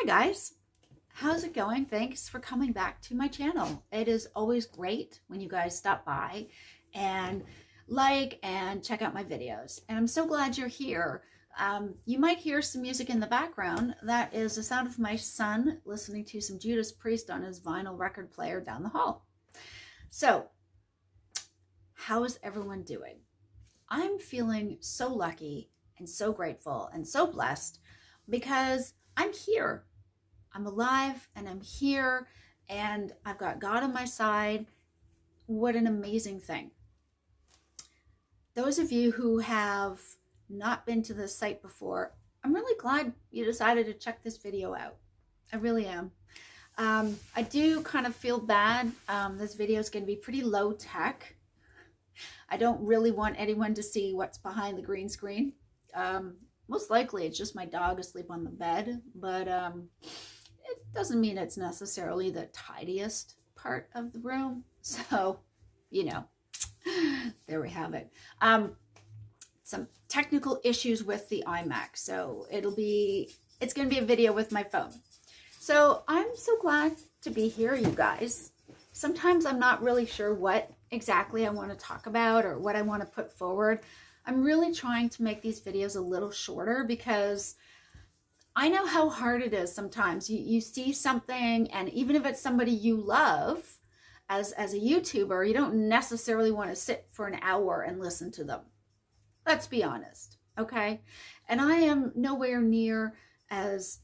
Hi guys, how's it going? Thanks for coming back to my channel. It is always great when you guys stop by and like and check out my videos. And I'm so glad you're here. You might hear some music in the background. That is the sound of my son listening to some Judas Priest on his vinyl record player down the hall. So, how is everyone doing? I'm feeling so lucky and so grateful and so blessed because I'm here. I'm alive and I'm here and I've got God on my side. What an amazing thing. Those of you who have not been to this site before, I'm really glad you decided to check this video out. I really am. I do kind of feel bad. This video is going to be pretty low tech. I don't really want anyone to see what's behind the green screen. Most likely it's just my dog asleep on the bed, but it doesn't mean it's necessarily the tidiest part of the room. So, you know, there we have it. Some technical issues with the iMac. So it's going to be a video with my phone. So I'm so glad to be here, you guys. Sometimes I'm not really sure what exactly I want to talk about or what I want to put forward. I'm really trying to make these videos a little shorter because I know how hard it is sometimes. You see something, and even if it's somebody you love as a YouTuber, you don't necessarily want to sit for an hour and listen to them. Let's be honest, okay? And I am nowhere near as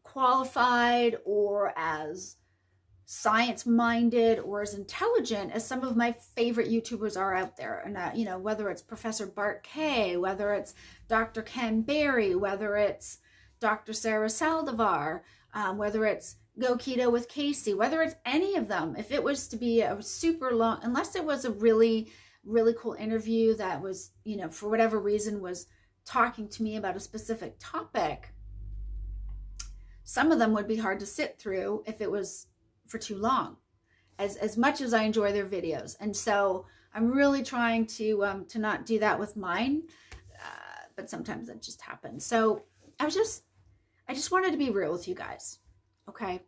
qualified or as science-minded or as intelligent as some of my favorite YouTubers are out there. And, you know, whether it's Professor Bart Kay, whether it's Dr. Ken Berry, whether it's Dr. Sarah Saldivar, whether it's Go Keto with Casey, whether it's any of them, if it was to be a super long, unless it was a really, really cool interview that was, you know, for whatever reason was talking to me about a specific topic, some of them would be hard to sit through if it was for too long, as much as I enjoy their videos. And so I'm really trying to not do that with mine, but sometimes that just happens. So I just wanted to be real with you guys, okay?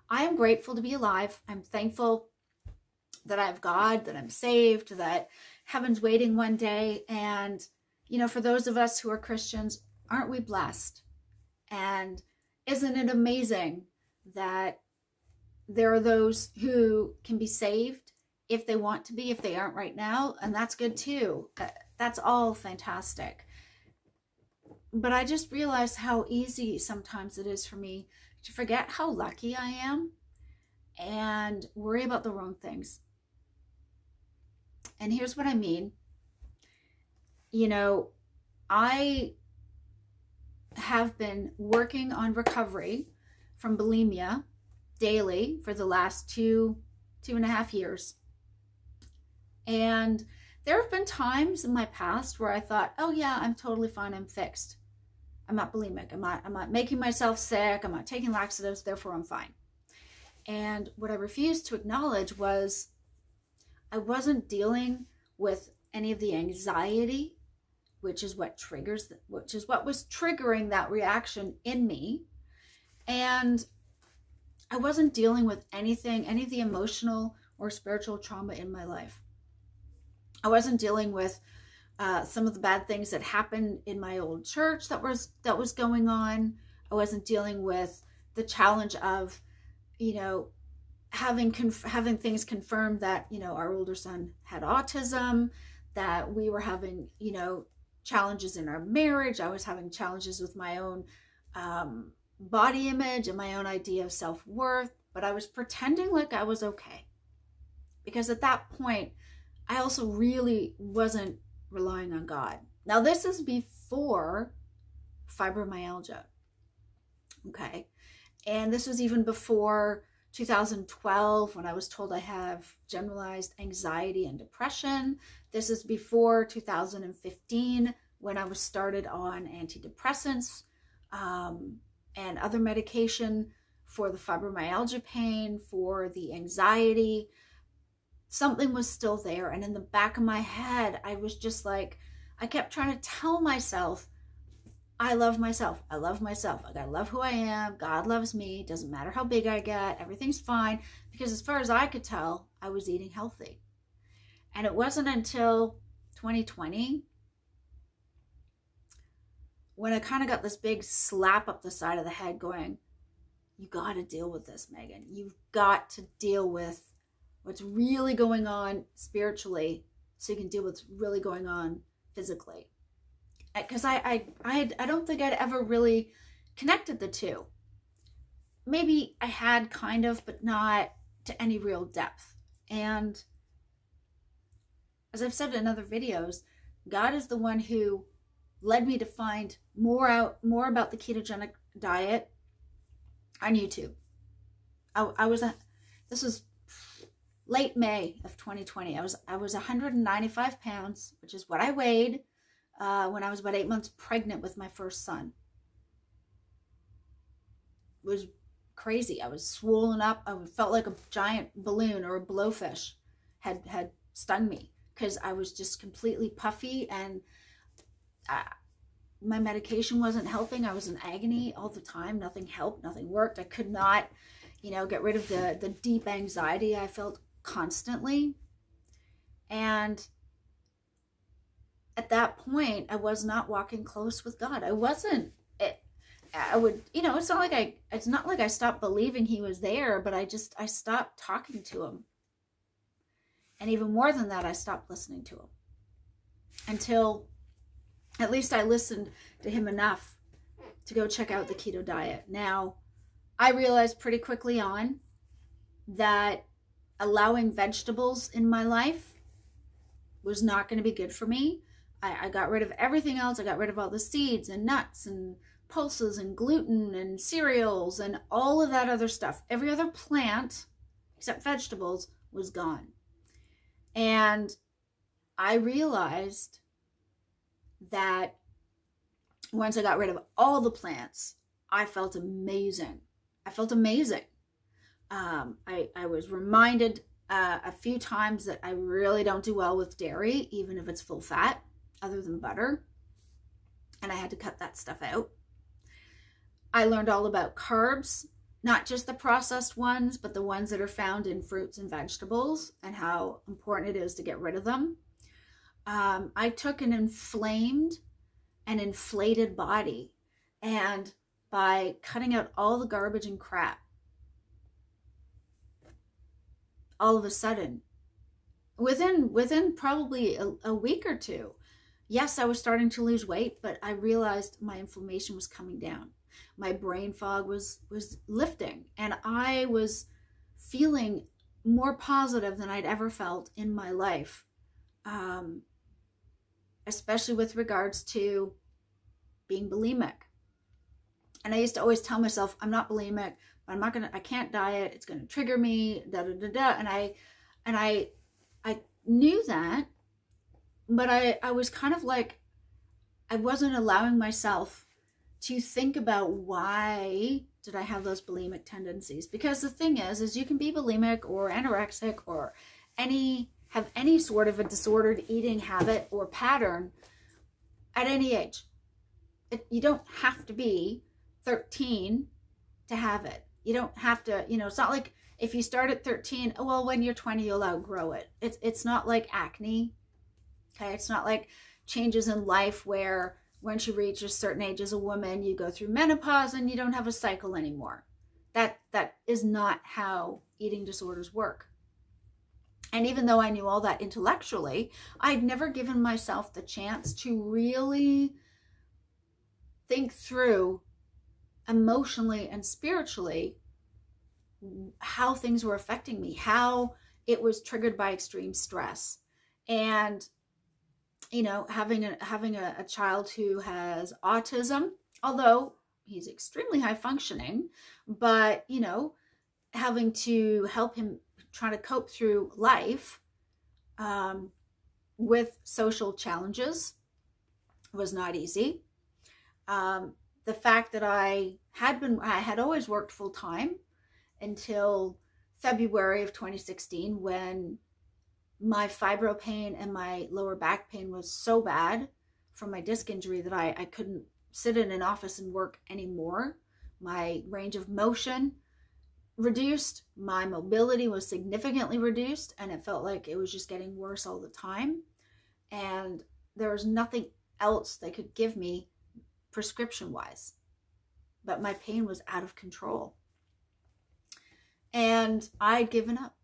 I am grateful to be alive. I'm thankful that I have God, that I'm saved, that heaven's waiting one day. And, you know, for those of us who are Christians, aren't we blessed? And isn't it amazing that there are those who can be saved if they want to be, if they aren't right now, and that's good too. That's all fantastic. But I just realized how easy sometimes it is for me to forget how lucky I am and worry about the wrong things. And here's what I mean. You know, I have been working on recovery from bulimia daily for the last two and a half years. And there have been times in my past where I thought, oh yeah, I'm totally fine, I'm fixed. I'm not bulimic, I'm not making myself sick, I'm not taking laxatives, therefore I'm fine. And what I refused to acknowledge was I wasn't dealing with any of the anxiety, which is what was triggering that reaction in me. And I wasn't dealing with any of the emotional or spiritual trauma in my life. I wasn't dealing with some of the bad things that happened in my old church that was going on. I wasn't dealing with the challenge of, you know, having things confirmed that, you know, our older son had autism, that we were having, you know, challenges in our marriage. I was having challenges with my own body image and my own idea of self-worth, but I was pretending like I was okay. Because at that point, I also really wasn't relying on God. Now, this is before fibromyalgia, okay? And this was even before 2012 when I was told I have generalized anxiety and depression. This is before 2015 when I was started on antidepressants, and other medication for the fibromyalgia pain, for the anxiety. Something was still there. And in the back of my head, I was just like, I kept trying to tell myself, I love myself. I love myself. I gotta love who I am. God loves me. Doesn't matter how big I get. Everything's fine. Because as far as I could tell, I was eating healthy. And it wasn't until 2020 when I kind of got this big slap up the side of the head going, you got to deal with this, Megan. You've got to deal with what's really going on spiritually so you can deal with what's really going on physically. Because I don't think I'd ever really connected the two. Maybe I had kind of, but not to any real depth. And as I've said in other videos, God is the one who led me to find more about the ketogenic diet on YouTube. This was late May of 2020. I was 195 pounds, which is what I weighed when I was about 8 months pregnant with my first son. It was crazy. I was swollen up. I felt like a giant balloon or a blowfish had stung me because I was just completely puffy, and my medication wasn't helping. I was in agony all the time. Nothing helped. Nothing worked. I could not, get rid of the deep anxiety I felt constantly. And at that point, I was not walking close with God. I wasn't. It's not like I stopped believing he was there, but I stopped talking to him. And even more than that, I stopped listening to him until at least I listened to him enough to go check out the keto diet. Now, I realized pretty quickly on that allowing vegetables in my life was not going to be good for me. I got rid of everything else. I got rid of all the seeds and nuts and pulses and gluten and cereals and all of that other stuff. Every other plant except vegetables was gone. And I realized that once I got rid of all the plants, I felt amazing. I felt amazing. I was reminded a few times that I really don't do well with dairy, even if it's full fat, other than butter. And I had to cut that stuff out. I learned all about carbs, not just the processed ones, but the ones that are found in fruits and vegetables, and how important it is to get rid of them. I took an inflamed and inflated body, and by cutting out all the garbage and crap, all of a sudden, within probably a week or two, yes, I was starting to lose weight, but I realized my inflammation was coming down. My brain fog was lifting, and I was feeling more positive than I'd ever felt in my life, especially with regards to being bulimic. And I used to always tell myself, I'm not bulimic, but I can't diet. It's going to trigger me, da da da da. And I knew that, but I was kind of like, I wasn't allowing myself to think about why did I have those bulimic tendencies. Because the thing is you can be bulimic or anorexic or have any sort of a disordered eating habit or pattern at any age. You don't have to be 13 to have it. You don't have to, it's not like if you start at 13, well, when you're 20, you'll outgrow it. It's not like acne. Okay. It's not like changes in life where once you reach a certain age as a woman, you go through menopause and you don't have a cycle anymore. That is not how eating disorders work. And even though I knew all that intellectually, I'd never given myself the chance to really think through emotionally and spiritually how things were affecting me, how it was triggered by extreme stress. And having a child who has autism, although he's extremely high functioning, but having to help him try to cope through life with social challenges was not easy. The fact that I had always worked full time until February of 2016, when my fibro pain and my lower back pain was so bad from my disc injury that I couldn't sit in an office and work anymore. My range of motion reduced. My mobility was significantly reduced, and it felt like it was just getting worse all the time. And there was nothing else they could give me prescription-wise. But my pain was out of control. And I'd given up.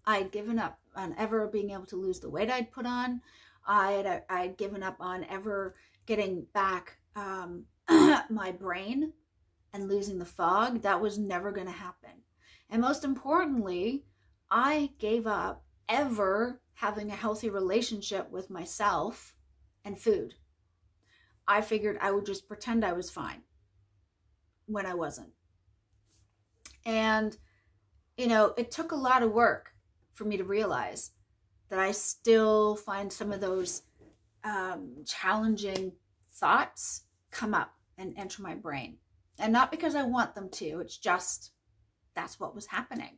I'd given up on ever being able to lose the weight I'd put on. I'd given up on ever getting back my brain and losing the fog. That was never going to happen. And most importantly, I gave up ever having a healthy relationship with myself and food. I figured I would just pretend I was fine when I wasn't. And, you know, it took a lot of work for me to realize that I still find some of those challenging thoughts come up and enter my brain. And not because I want them to, it's just that's what was happening.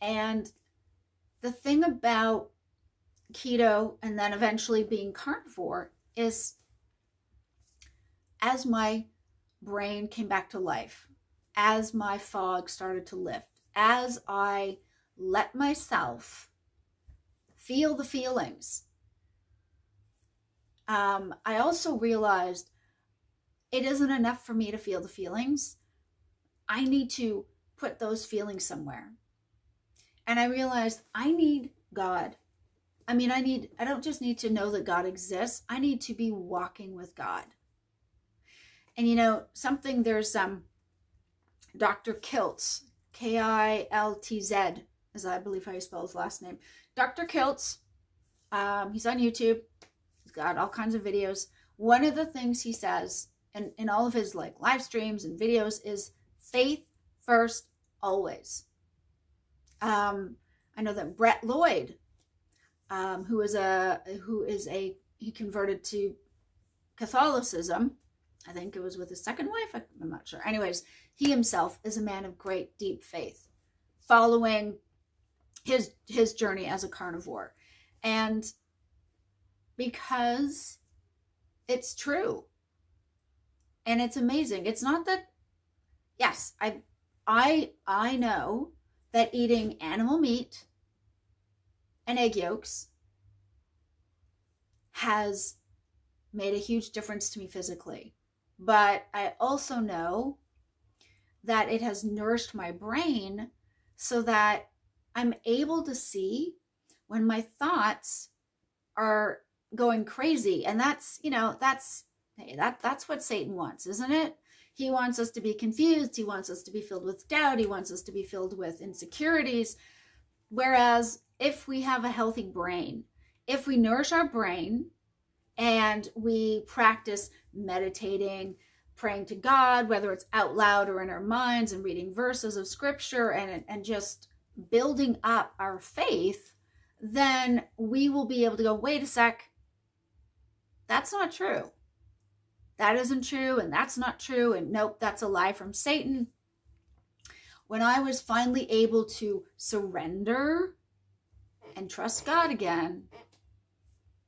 And the thing about keto and then eventually being carnivore is, as my brain came back to life, as my fog started to lift, as I let myself feel the feelings, I also realized it isn't enough for me to feel the feelings. I need to put those feelings somewhere. And I realized I need God. I mean, I don't just need to know that God exists. I need to be walking with God. And you know, there's Dr. Kiltz, K-I-L-T-Z, is I believe how you spell his last name. Dr. Kiltz, he's on YouTube. He's got all kinds of videos. One of the things he says in all of his like live streams and videos is faith first, always. I know that Brett Lloyd, he converted to Catholicism. I think it was with his second wife. I'm not sure. Anyways, he himself is a man of great, deep faith, following his journey as a carnivore. And because it's true and it's amazing. It's not that, yes, I know that eating animal meat and egg yolks has made a huge difference to me physically. But I also know that it has nourished my brain so that I'm able to see when my thoughts are going crazy. And that's, you know, that's what Satan wants, isn't it? He wants us to be confused. He wants us to be filled with doubt. He wants us to be filled with insecurities. Whereas if we have a healthy brain, if we nourish our brain and we practice meditating, praying to God, whether it's out loud or in our minds, and reading verses of scripture and just building up our faith, then we will be able to go, wait a sec, that's not true. That isn't true, and that's not true, and nope, that's a lie from Satan. When I was finally able to surrender and trust God again,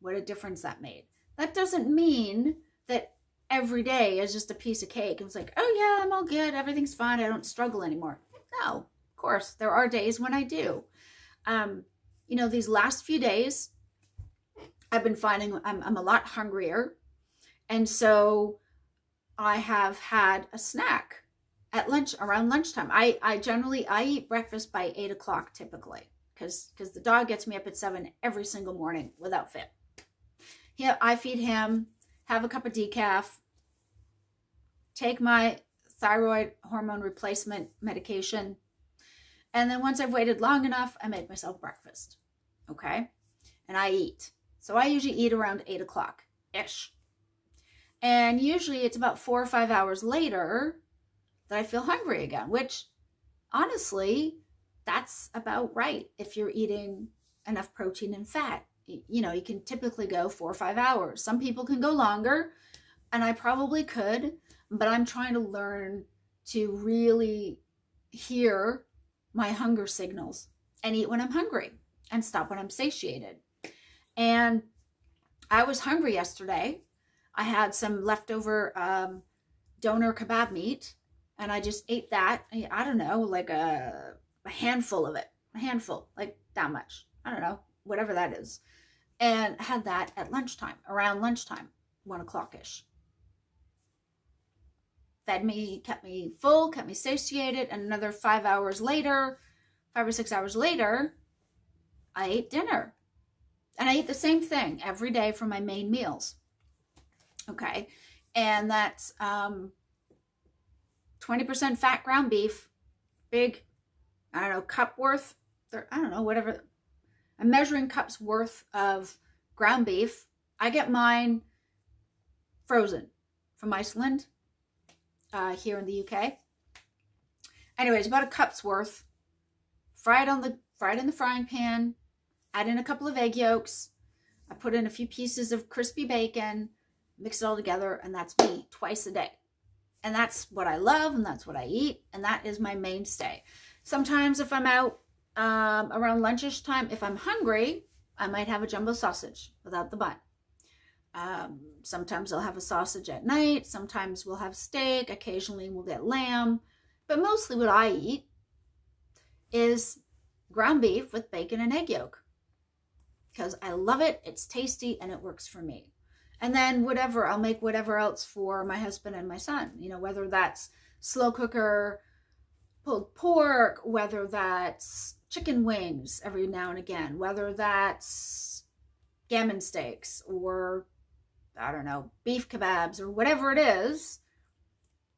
what a difference that made. That doesn't mean that every day is just a piece of cake. It's like, oh yeah, I'm all good, everything's fine, I don't struggle anymore. No, of course, there are days when I do. You know, these last few days, I've been finding I'm a lot hungrier. And so I have had a snack at lunch, around lunchtime. I eat breakfast by 8 o'clock typically, because the dog gets me up at 7 every single morning without fail. Yeah, I feed him, have a cup of decaf, take my thyroid hormone replacement medication, and then once I've waited long enough, I make myself breakfast, okay? And I eat. So I usually eat around 8 o'clock-ish. And usually it's about 4 or 5 hours later that I feel hungry again, which honestly, that's about right if you're eating enough protein and fat. You know, you can typically go 4 or 5 hours. Some people can go longer, and I probably could, but I'm trying to learn to really hear my hunger signals and eat when I'm hungry and stop when I'm satiated. And I was hungry yesterday. I had some leftover doner kebab meat, and I just ate that. I don't know, like a handful of it, a handful, like that much. I don't know, whatever that is. And had that at lunchtime, around lunchtime, 1 o'clock-ish. Fed me, kept me full, kept me satiated, and another 5 hours later, 5 or 6 hours later, I ate dinner. And I eat the same thing every day for my main meals. Okay. And that's 20% fat ground beef, big, I don't know, cup worth, I don't know, whatever. I'm measuring cups worth of ground beef. I get mine frozen from Iceland, here in the UK. Anyways, about a cup's worth, fried in the frying pan, add in a couple of egg yolks. I put in a few pieces of crispy bacon, mix it all together, and that's me twice a day. And that's what I love, and that's what I eat, and that is my mainstay. Sometimes if I'm out around lunchish time, if I'm hungry, I might have a jumbo sausage without the bun. Sometimes I'll have a sausage at night. Sometimes we'll have steak. Occasionally we'll get lamb. But mostly what I eat is ground beef with bacon and egg yolk, because I love it. It's tasty and it works for me. And then whatever, I'll make whatever else for my husband and my son, you know, whether that's slow cooker pulled pork, whether that's chicken wings every now and again, whether that's gammon steaks or, I don't know, beef kebabs or whatever it is.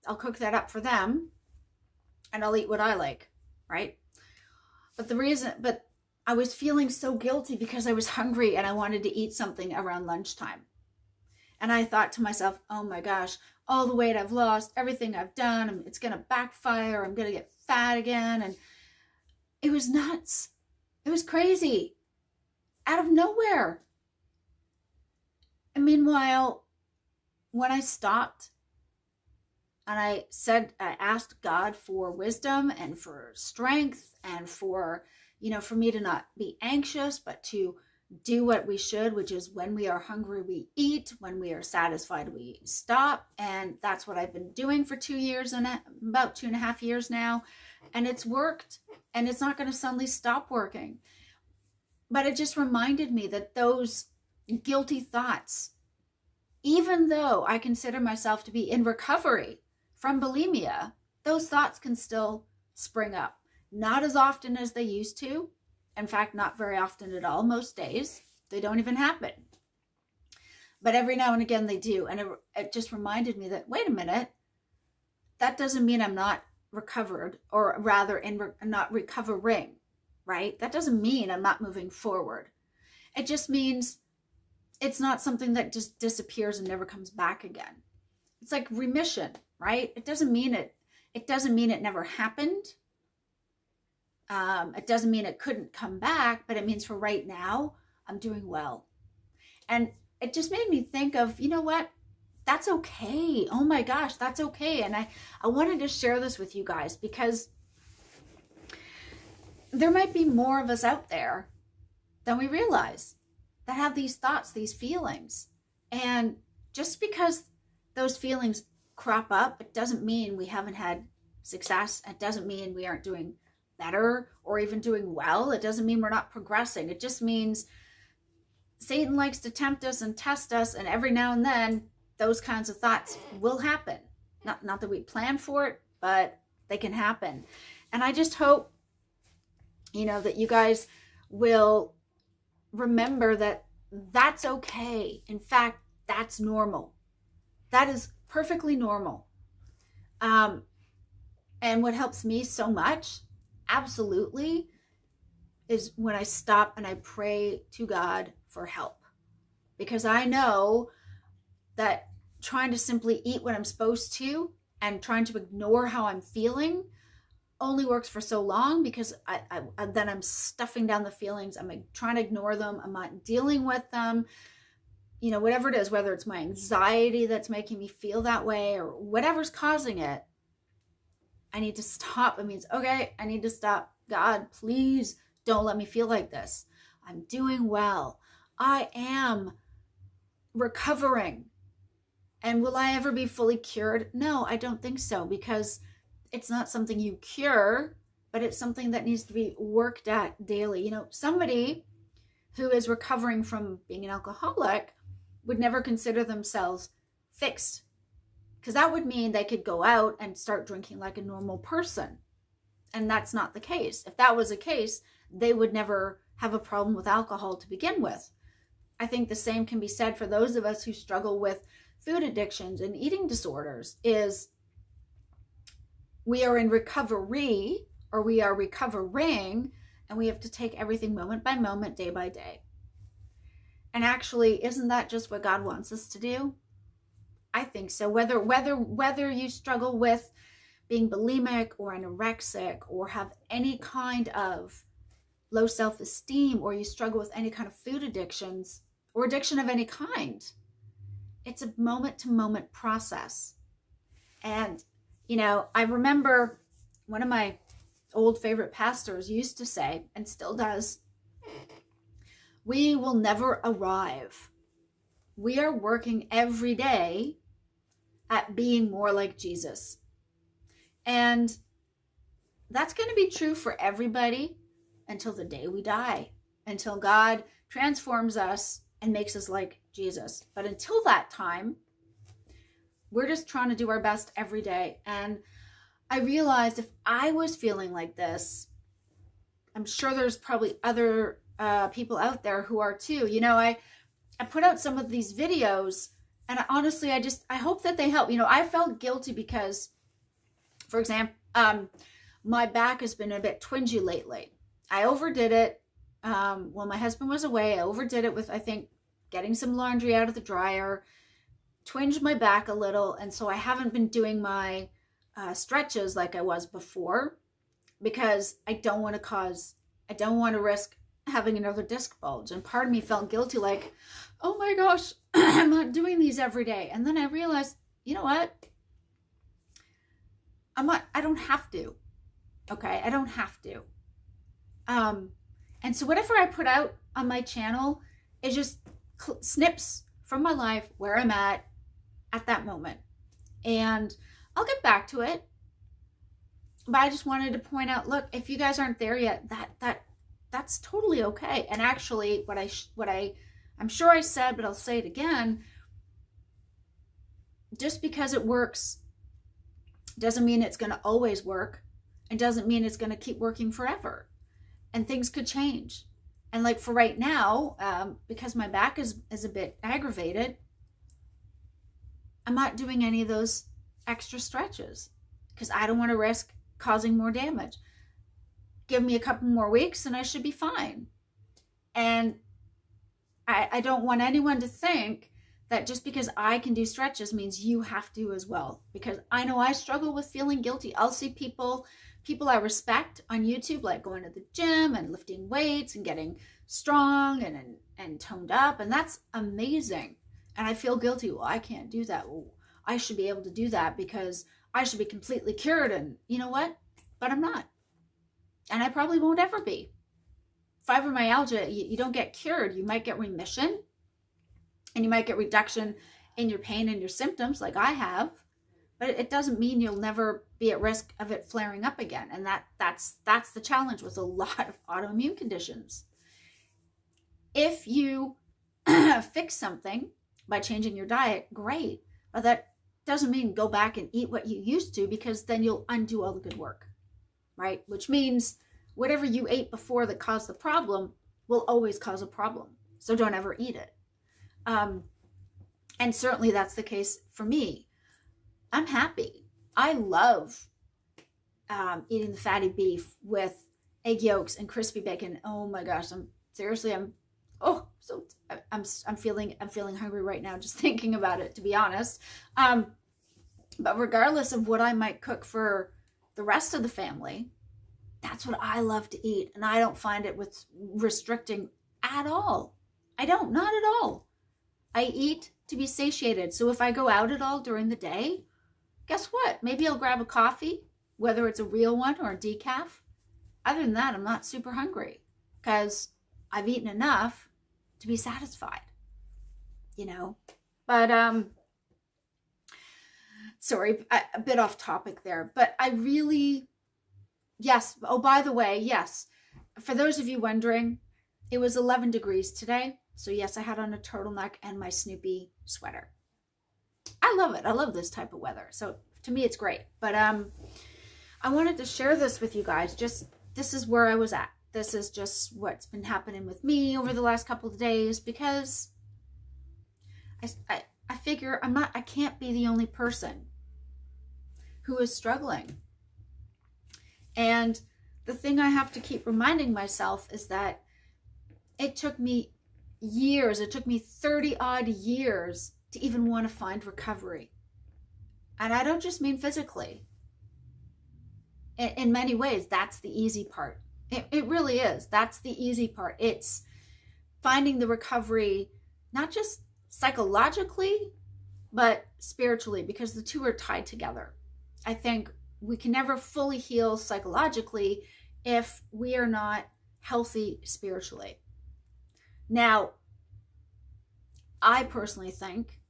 I'll cook that up for them and I'll eat what I like, right? But I was feeling so guilty because I was hungry and I wanted to eat something around lunchtime. And I thought to myself, oh my gosh, all the weight I've lost, everything I've done, it's going to backfire. I'm going to get fat again. And it was nuts. It was crazy. Out of nowhere. And meanwhile, when I stopped and I asked God for wisdom and for strength and for, you know, for me to not be anxious, but to do what we should, which is when we are hungry, we eat. When we are satisfied, we stop. And that's what I've been doing for 2 years and about 2.5 years now. And it's worked, and it's not going to suddenly stop working. But it just reminded me that those guilty thoughts, even though I consider myself to be in recovery from bulimia, those thoughts can still spring up. Not as often as they used to. In fact, not very often at all. Most days, they don't even happen. But every now and again they do. And it just reminded me that, wait a minute, that doesn't mean I'm not recovered, or rather not recovering, right? That doesn't mean I'm not moving forward. It just means it's not something that just disappears and never comes back again. It's like remission, right? It doesn't mean it never happened. It doesn't mean it couldn't come back, but it means for right now, I'm doing well. And it just made me think of, you know what? That's okay. Oh my gosh, that's okay. And I wanted to share this with you guys because there might be more of us out there than we realize that have these thoughts, these feelings. And just because those feelings crop up, it doesn't mean we haven't had success. It doesn't mean we aren't doing better or even doing well. It doesn't mean we're not progressing. It just means Satan likes to tempt us and test us, and every now and then those kinds of thoughts will happen. Not that we plan for it, but they can happen. And I just hope, you know, that you guys will remember that that's okay. In fact, that's normal. That is perfectly normal. And what helps me so much, absolutely, is when I stop and I pray to God for help. Because I know that trying to simply eat what I'm supposed to and trying to ignore how I'm feeling only works for so long, because then I'm stuffing down the feelings. I'm trying to ignore them. I'm not dealing with them. You know, whatever it is, whether it's my anxiety that's making me feel that way or whatever's causing it, I need to stop. It means, okay, I need to stop. God, please don't let me feel like this. I'm doing well. I am recovering. And will I ever be fully cured? No, I don't think so, because it's not something you cure, but it's something that needs to be worked at daily. You know, somebody who is recovering from being an alcoholic would never consider themselves fixed, because that would mean they could go out and start drinking like a normal person. And that's not the case. If that was the case, they would never have a problem with alcohol to begin with. I think the same can be said for those of us who struggle with food addictions and eating disorders, is we are in recovery, or we are recovering, and we have to take everything moment by moment, day by day. And actually, isn't that just what God wants us to do? I think so. Whether you struggle with being bulimic or anorexic, or have any kind of low self-esteem, or you struggle with any kind of food addictions or addiction of any kind, it's a moment-to-moment process. And, you know, I remember one of my old favorite pastors used to say, and still does, we will never arrive. We are working every day at being more like Jesus. And that's going to be true for everybody until the day we die, until God transforms us and makes us like Jesus. But until that time, we're just trying to do our best every day. And I realized if I was feeling like this, I'm sure there's probably other people out there who are too. You know, I put out some of these videos, and honestly, I hope that they help. You know, I felt guilty because, for example, my back has been a bit twingy lately. I overdid it. When my husband was away, I overdid it with, I think, getting some laundry out of the dryer, twinged my back a little. And so I haven't been doing my stretches like I was before, because I don't want to risk having another disc bulge. And part of me felt guilty, like, oh my gosh, I'm not doing these every day. And then I realized, you know what? I don't have to. Okay, I don't have to. And so whatever I put out on my channel is just snips from my life, where I'm at that moment. And I'll get back to it. But I just wanted to point out, look, if you guys aren't there yet, that's totally okay. And actually, I'm sure I said, but I'll say it again, just because it works doesn't mean it's going to always work, and doesn't mean it's going to keep working forever. And things could change. And like for right now, because my back is a bit aggravated, I'm not doing any of those extra stretches, because I don't want to risk causing more damage. Give me a couple more weeks and I should be fine. And I don't want anyone to think that just because I can do stretches means you have to as well. Because I know I struggle with feeling guilty. I'll see people I respect on YouTube, like going to the gym and lifting weights and getting strong and toned up. And that's amazing. And I feel guilty. Well, I can't do that. Well, I should be able to do that because I should be completely cured. And you know what? But I'm not. And I probably won't ever be. Fibromyalgia, you don't get cured. You might get remission, and you might get reduction in your pain and your symptoms like I have, but it doesn't mean you'll never be at risk of it flaring up again. And that's the challenge with a lot of autoimmune conditions. If you fix something by changing your diet, great. But that doesn't mean go back and eat what you used to, because then you'll undo all the good work, right? Which means whatever you ate before that caused the problem will always cause a problem. So don't ever eat it. And certainly that's the case for me. I'm happy. I love eating the fatty beef with egg yolks and crispy bacon. Oh my gosh, I'm feeling hungry right now just thinking about it, to be honest. But regardless of what I might cook for the rest of the family, that's what I love to eat. And I don't find it with restricting at all. I don't, not at all. I eat to be satiated. So if I go out at all during the day, guess what? Maybe I'll grab a coffee, whether it's a real one or a decaf. Other than that, I'm not super hungry because I've eaten enough to be satisfied, you know. But sorry, a bit off topic there, but I really, yes. Oh, by the way, yes. For those of you wondering, it was 11 degrees today. So yes, I had on a turtleneck and my Snoopy sweater. I love it. I love this type of weather. So to me, it's great. But I wanted to share this with you guys. Just, this is where I was at. This is just what's been happening with me over the last couple of days, because I figure I can't be the only person who is struggling. And the thing I have to keep reminding myself is that it took me years, it took me 30 odd years to even want to find recovery. And I don't just mean physically. In many ways, that's the easy part. It really is. That's the easy part. It's finding the recovery, not just psychologically, but spiritually, because the two are tied together. I think we can never fully heal psychologically if we are not healthy spiritually. Now, I personally think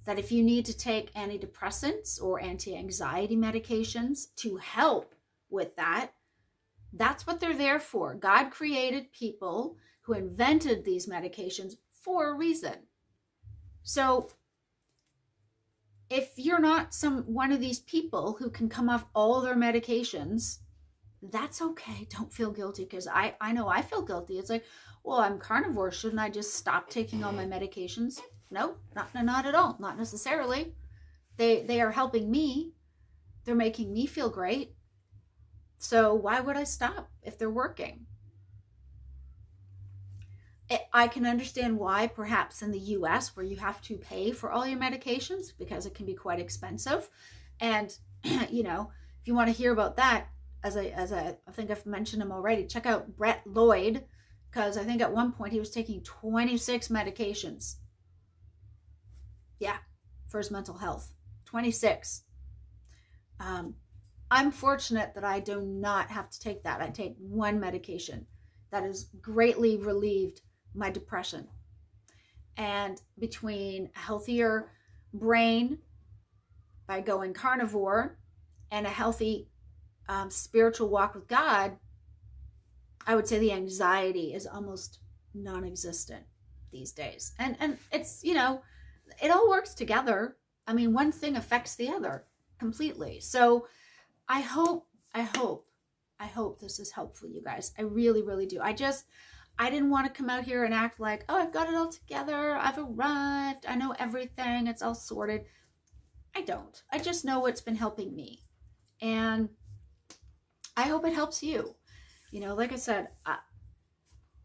that if you need to take antidepressants or anti-anxiety medications to help with that, that's what they're there for. God created people who invented these medications for a reason. So if you're not one of these people who can come off all their medications, that's okay. Don't feel guilty, because I know I feel guilty. It's like, well, I'm carnivore. Shouldn't I just stop taking all my medications? No, not at all. Not necessarily. They are helping me. They're making me feel great. So why would I stop if they're working? I can understand why perhaps in the US, where you have to pay for all your medications because it can be quite expensive. And, you know, if you want to hear about that, as I think I've mentioned him already, check out Brett Lloyd, because I think at one point he was taking 26 medications. Yeah, for his mental health. 26. I'm fortunate that I do not have to take that. I take one medication that has greatly relieved my depression. And between a healthier brain by going carnivore and a healthy spiritual walk with God, I would say the anxiety is almost non-existent these days. And it's, you know, it all works together. I mean, one thing affects the other completely. So I hope this is helpful, you guys. I really, really do. I didn't want to come out here and act like, oh, I've got it all together. I've arrived. I know everything. It's all sorted. I don't. I just know what's been helping me. And I hope it helps you. You know, like I said,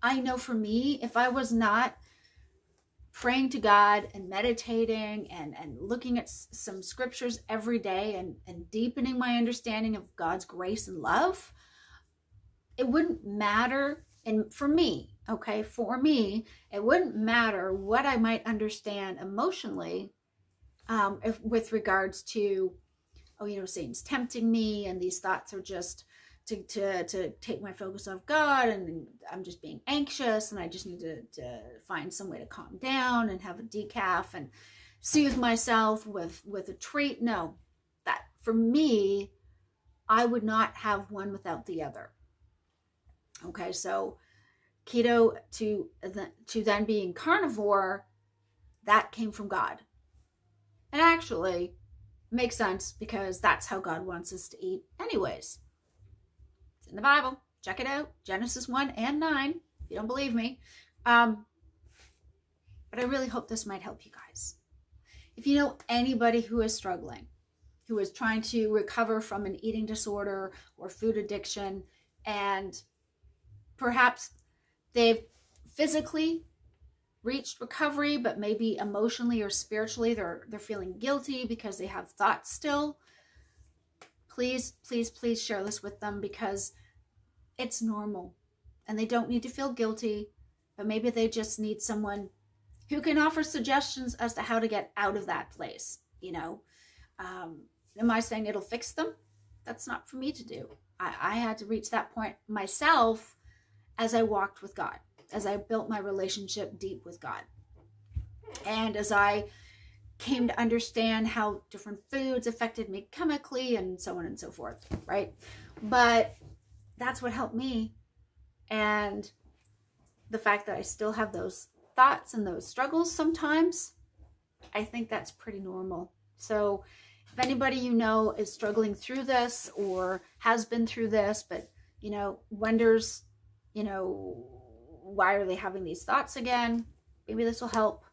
I know for me, if I was not praying to God and meditating and looking at some scriptures every day and deepening my understanding of God's grace and love, it wouldn't matter. And for me, okay, for me, it wouldn't matter what I might understand emotionally with regards to, oh, you know, Satan's tempting me and these thoughts are just to take my focus off God, and I'm just being anxious and I just need to find some way to calm down and have a decaf and soothe myself with a treat. No, that for me, I would not have one without the other. Okay, so keto to then being carnivore, that came from God. And actually makes sense because that's how God wants us to eat anyways. It's in the Bible. Check it out. Genesis 1 and 9, if you don't believe me. But I really hope this might help you guys. If you know anybody who is struggling, who is trying to recover from an eating disorder or food addiction, and perhaps they've physically reached recovery, but maybe emotionally or spiritually they're feeling guilty because they have thoughts still, please share this with them, because it's normal and they don't need to feel guilty, but maybe they just need someone who can offer suggestions as to how to get out of that place. You know, am I saying it'll fix them? That's not for me to do. I had to reach that point myself as I walked with God, as I built my relationship deep with God. And as I came to understand how different foods affected me chemically and so on and so forth, right? But that's what helped me. And the fact that I still have those thoughts and those struggles sometimes, I think that's pretty normal. So if anybody you know is struggling through this or has been through this, but, you know, wonders, you know, why are they having these thoughts again? Maybe this will help.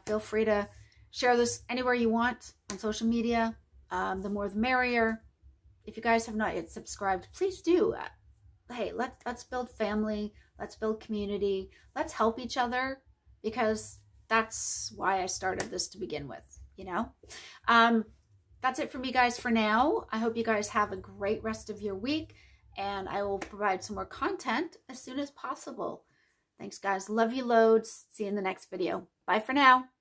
Feel free to share this anywhere you want on social media. The more the merrier. If you guys have not yet subscribed, please do. Hey, let's build family. Let's build community. Let's help each other, because that's why I started this to begin with, you know? That's it for me, guys, for now. I hope you guys have a great rest of your week, and I will provide some more content as soon as possible. Thanks, guys. Love you loads. See you in the next video. Bye for now.